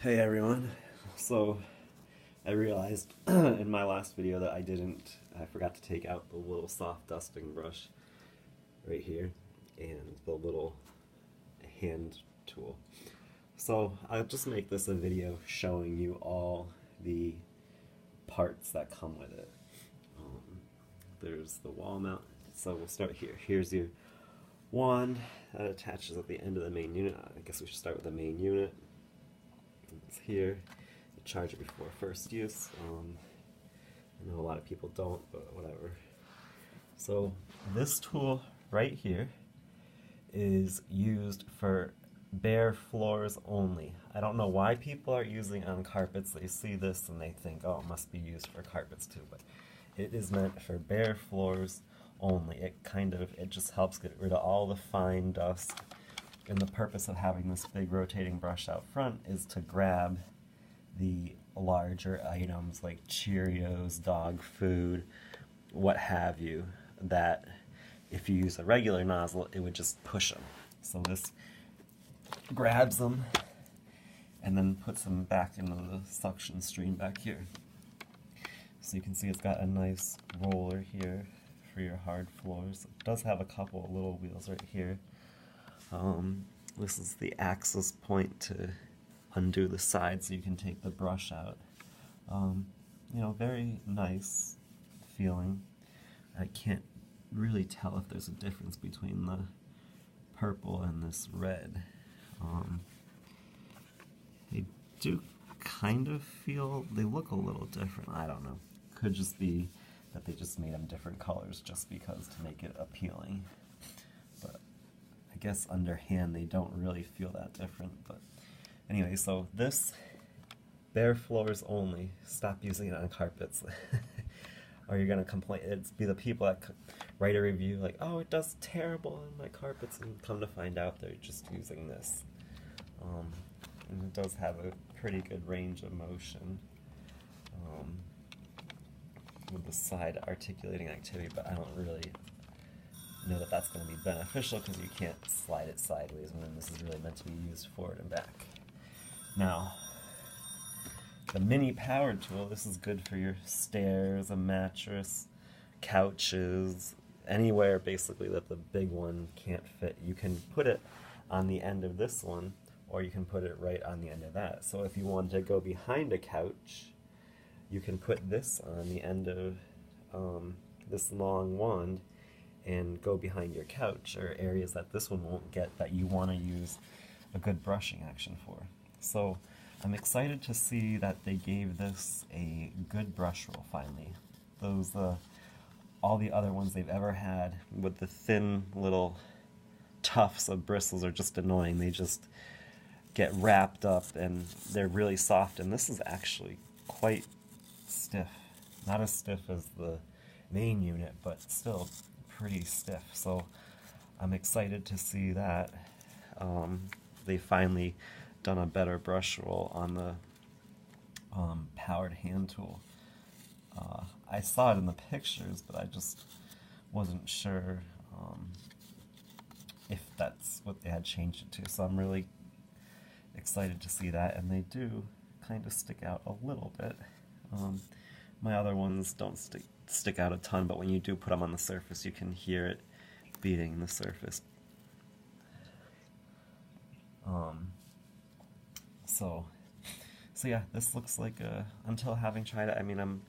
Hey everyone. So I realized in my last video that I forgot to take out the little soft dusting brush right here and the little hand tool. So I'll just make this a video showing you all the parts that come with it. There's the wall mount. So we'll start here. Here's your wand that attaches at the end of the main unit. I guess we should start with the main unit. It's here. You charge it before first use. I know a lot of people don't, but whatever. So this tool right here is used for bare floors only. I don't know why people are using it on carpets. They see this and they think, oh, it must be used for carpets too, but it is meant for bare floors only. It just helps get rid of all the fine dust. And the purpose of having this big rotating brush out front is to grab the larger items like Cheerios, dog food, what have you, that if you use a regular nozzle, it would just push them. So this grabs them and then puts them back into the suction stream back here. So you can see it's got a nice roller here for your hard floors. It does have a couple of little wheels right here. This is the axis point to undo the side so you can take the brush out. Very nice feeling. I can't really tell if there's a difference between the purple and this red. They do kind of feel, they look a little different. I don't know. Could just be that they just made them different colors just because to make it appealing. But I guess underhand they don't really feel that different. But anyway, so this bare floors only. Stop using it on carpets. Or you're gonna complain. It's be the people that write a review like, oh, it does terrible on my carpets, and come to find out they're just using this. And it does have a pretty good range of motion with the side articulating activity, but I don't really know that that's going to be beneficial because you can't slide it sideways when this is really meant to be used forward and back. Now, the mini power tool, this is good for your stairs, a mattress, couches, anywhere basically that the big one can't fit. You can put it on the end of this one, or you can put it right on the end of that. So if you want to go behind a couch, you can put this on the end of this long wand and go behind your couch, or areas that this one won't get that you want to use a good brushing action for. So I'm excited to see that they gave this a good brush roll finally. All the other ones they've ever had with the thin little tufts of bristles are just annoying. They just get wrapped up and they're really soft, and this is actually quite stiff. Not as stiff as the main unit, but still pretty stiff. So I'm excited to see that they finally done a better brush roll on the powered hand tool. I saw it in the pictures, but I just wasn't sure if that's what they had changed it to. So I'm really excited to see that, and they do kind of stick out a little bit. My other ones don't stick out a ton, but when you do put them on the surface, you can hear it beating the surface. So yeah, this looks like until having tried it, I mean, I'm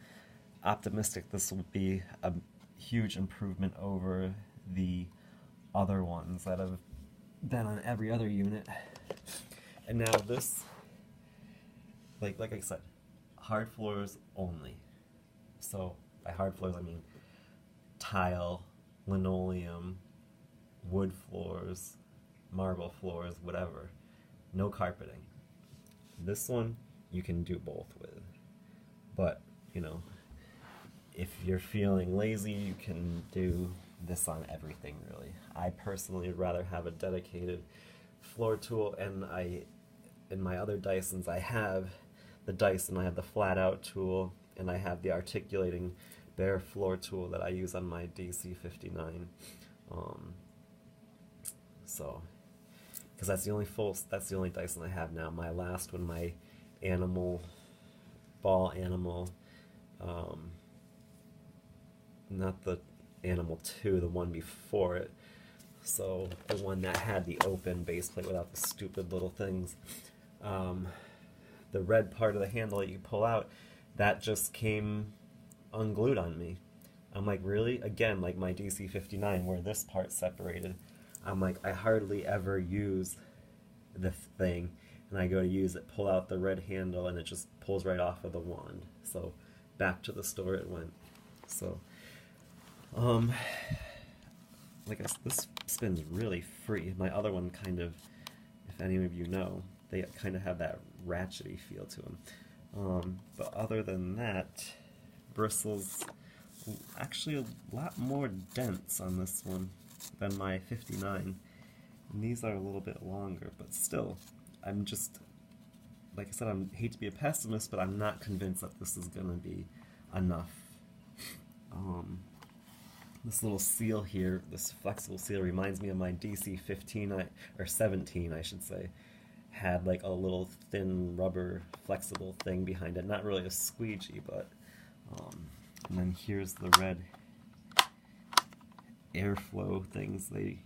optimistic this will be a huge improvement over the other ones that have been on every other unit. And now this, like I said, hard floors only. So by hard floors I mean tile, linoleum, wood floors, marble floors, whatever. No carpeting. This one you can do both with. But, if you're feeling lazy, you can do this on everything really. I personally would rather have a dedicated floor tool, and in my other Dysons I have the Dyson, I have the flat out tool, and I have the articulating bare floor tool that I use on my DC59. Because that's the only Dyson I have now. My last one, my animal, ball animal, not the Animal 2, the one before it. So the one that had the open base plate without the stupid little things. The red part of the handle that you pull out, that just came unglued on me. I'm like, really? Again, like my DC-59 where this part separated. I'm like, I hardly ever use the thing, and I go to use it, pull out the red handle, and it just pulls right off of the wand. So back to the store it went. So, like this spins really free. My other one kind of, if any of you know, they kind of have that ratchety feel to them. But other than that, bristles actually a lot more dense on this one than my 59. And these are a little bit longer, but still, I'm just, like I said, I hate to be a pessimist, but I'm not convinced that this is going to be enough. This little seal here, this flexible seal, reminds me of my DC-15, or 17, I should say. Had like a little thin rubber flexible thing behind it. Not really a squeegee, but... and then here's the red airflow things. They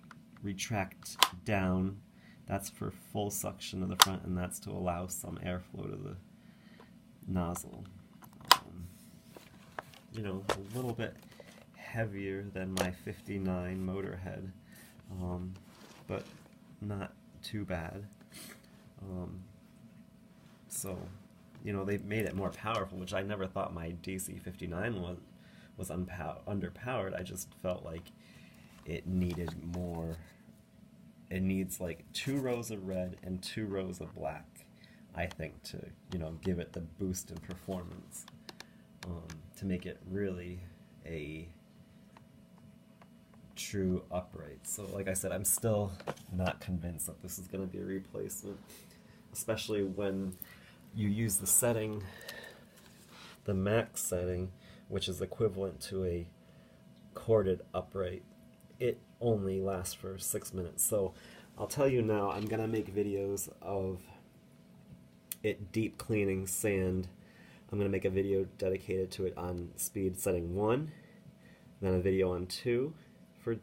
retract down. That's for full suction of the front, and that's to allow some airflow to the nozzle. You know, a little bit heavier than my 59 motor head, but not too bad. So, you know, they made it more powerful, which I never thought my DC-59 was underpowered. I just felt like it needed more. It needs like 2 rows of red and 2 rows of black, I think, to, you know, give it the boost in performance, to make it really a true upright. So like I said, I'm still not convinced that this is going to be a replacement, especially when you use the setting, the max setting, which is equivalent to a corded upright. It only lasts for 6 minutes. So I'll tell you now, I'm going to make videos of it deep cleaning sand. I'm going to make a video dedicated to it on speed setting 1, then a video on 2 for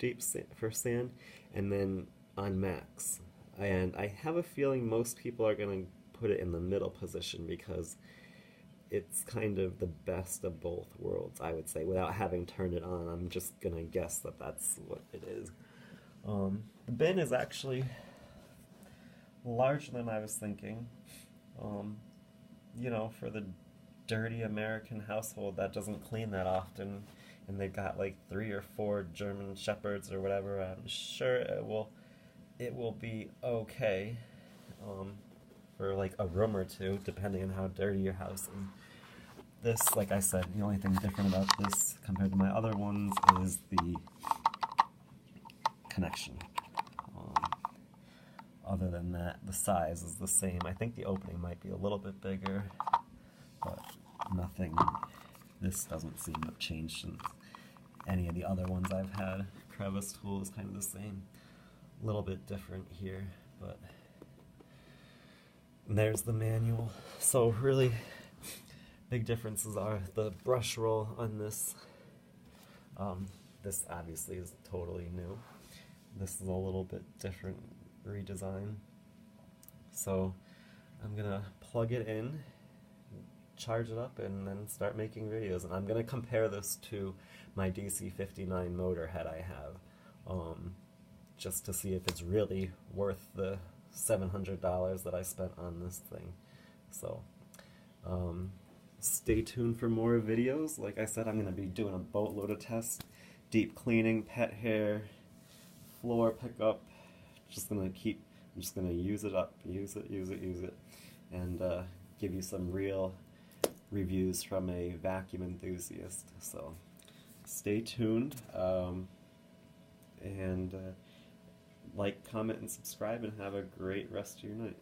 for sand, and then on max. And I have a feeling most people are going to put it in the middle position because it's kind of the best of both worlds, I would say. Without having turned it on, I'm just going to guess that that's what it is. The bin is actually larger than I was thinking. You know, for the dirty American household that doesn't clean that often, and they've got like 3 or 4 German Shepherds or whatever, I'm sure it will be okay for like a room or two, depending on how dirty your house is. This, like I said, the only thing different about this compared to my other ones is the connection. Other than that, the size is the same. I think the opening might be a little bit bigger, but nothing. This doesn't seem to have changed since any of the other ones I've had. Crevice tool is kind of the same. A little bit different here, but there's the manual. So really, big differences are the brush roll on this. This obviously is totally new. This is a little bit different redesign. So I'm gonna plug it in, charge it up, and then start making videos. And I'm gonna compare this to my DC-59 motor head I have, just to see if it's really worth the $700 that I spent on this thing. So stay tuned for more videos. Like I said, I'm gonna be doing a boatload of tests, deep cleaning, pet hair, floor pickup. I'm just gonna use it up, use it, and give you some real reviews from a vacuum enthusiast. So stay tuned, and like, comment, and subscribe, and have a great rest of your night.